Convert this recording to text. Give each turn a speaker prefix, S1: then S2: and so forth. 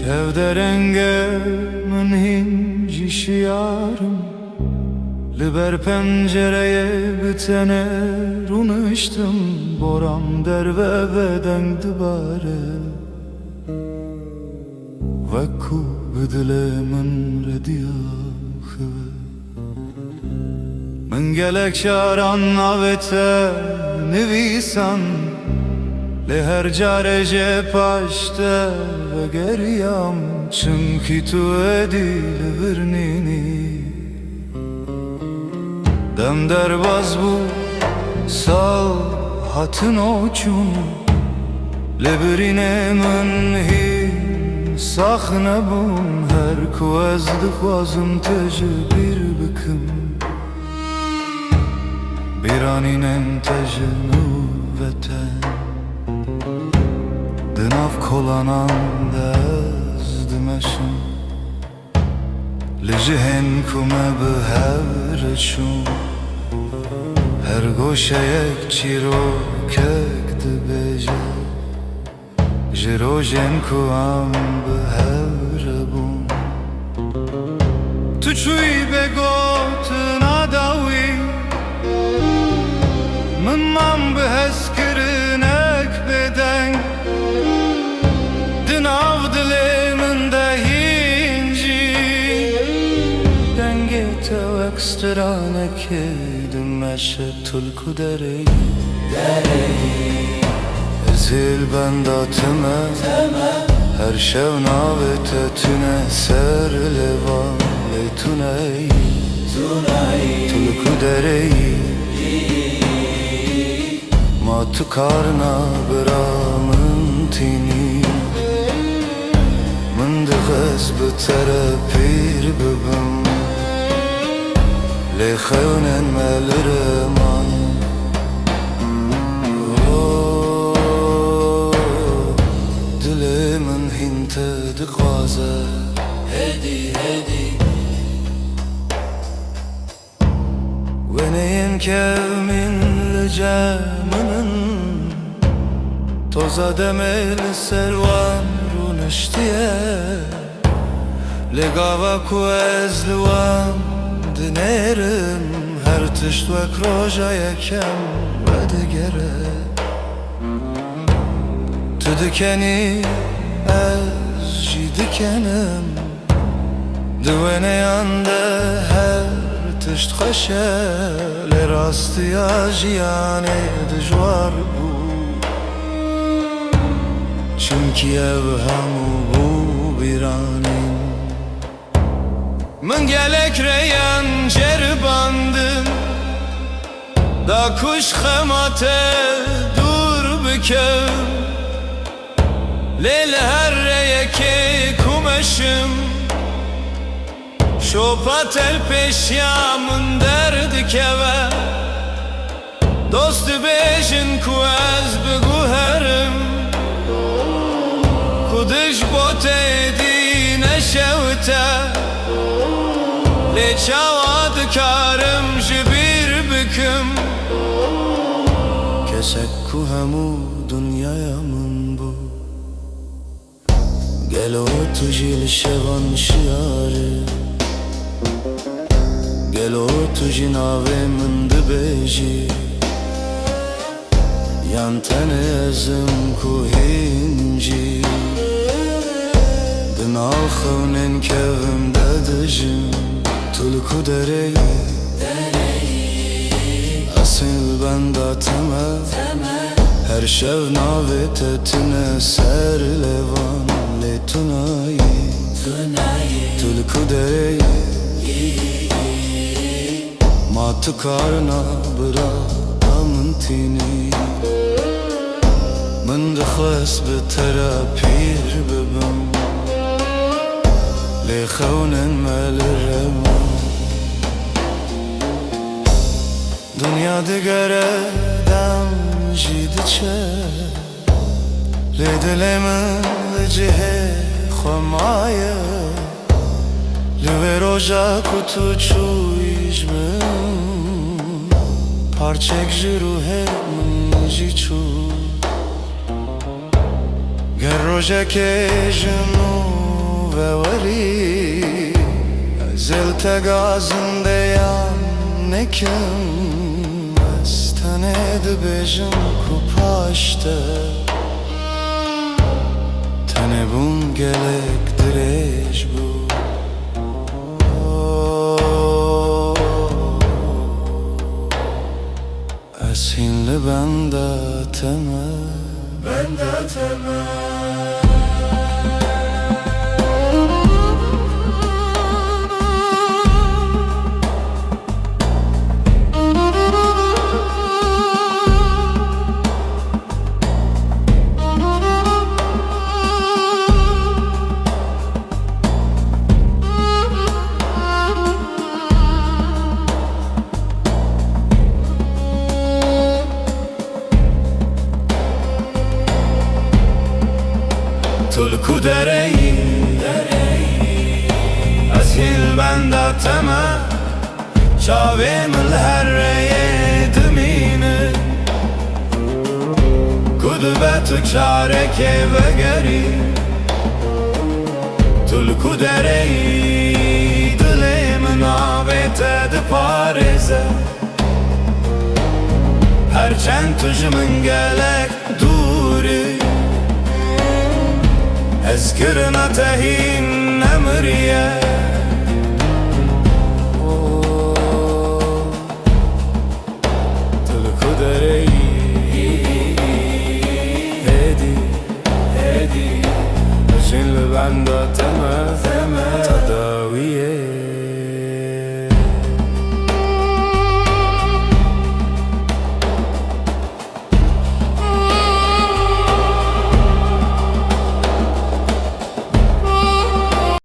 S1: Levderenge min hinci şiarım Liber pencereye bitene runıştım Boram derve beden dibare Vekku bidile min rediyahı Min gelek şaran avete nivisan Le her carece paşte ve geriyam Çünkü tu edil birnini Dem derbaz bu sal hatın oçun Le birine min hin saxne bun Her ku ez dixwazim te ji bir bikim Bir anînem te ji nûveten Dinav kolanan dez dimeşim Li jihen ku me bi hev reçûn Her goşeyek çîrokek dibêje Ji rojên ku em bi hev rebûn Tu çûyî bê gotina dawî Min mam bi hezkirinek bêdeng Dinav dilê min de hincî Dengê te wek stranekê dimeşe tulku dereyî Zil benda time Her şev navê te tune Ser levan lê tuneyî Tulku dereyî Ma tu karna bira min tînî Min dixwest bi te re pîr bibim Lê xewnên me li reman Dilê min hîn te dixwaze Hedî hedî Weneyên kevmîn li ceminin Toza demê li ser wan rûniştiye Lê gava ku ez li wan dinêrim Her tişt wek roja yekem vedigere Tu dikenî ez jî dikenim Di weneyan de her tişt xweş e Lê rastiya jiyanê dijwar bû Çünkü ev hemû bû bîranîn Min gelek reyan ceribandin Da kuş xema te dûr bikim Lê li her reyekê kumeşim Şopa tel pêşiya min derdikeve Dost dibêjin ku ez biguherim Ku dij bo te dî neşewte Lê çawa dikarim ji bîr bikim Kesek ku hemû dunyaya min bû Gelo tu jî li şevan şiyare Gelo tu jî navê min dibêjî Yan tenê ezim ku hincî Di nav xewnên kevim de dijim Tulku dereyî Esil benda time Her şev navê te tune Ser levan lê tunayî Tulku dereyî Ma tu karna bira min tînî Min dixwest bi te re pîr bibim Lê xewnên me li reman Dunya digere dem jî diçe Lê dilê min li cihê xwe maye Li vê roja ku tu çûyî ji min Parçek ji ruhê min jî çû Ger rojekê ji nû وری زلت گازنده یم نکم استند بجم کو پاشته تنه بون گلک درش بو اسین لبنده تمه بنده تمه تلکو درهی از هیل بنداتما چاویم الهره دمینه کدوبت چارکه وگری تلکو درهی دلیم ناویت دپارزه هرچند تجمن گلک دوری اذكرنا تهين نمرية تلكو دري هدي أجين لبندا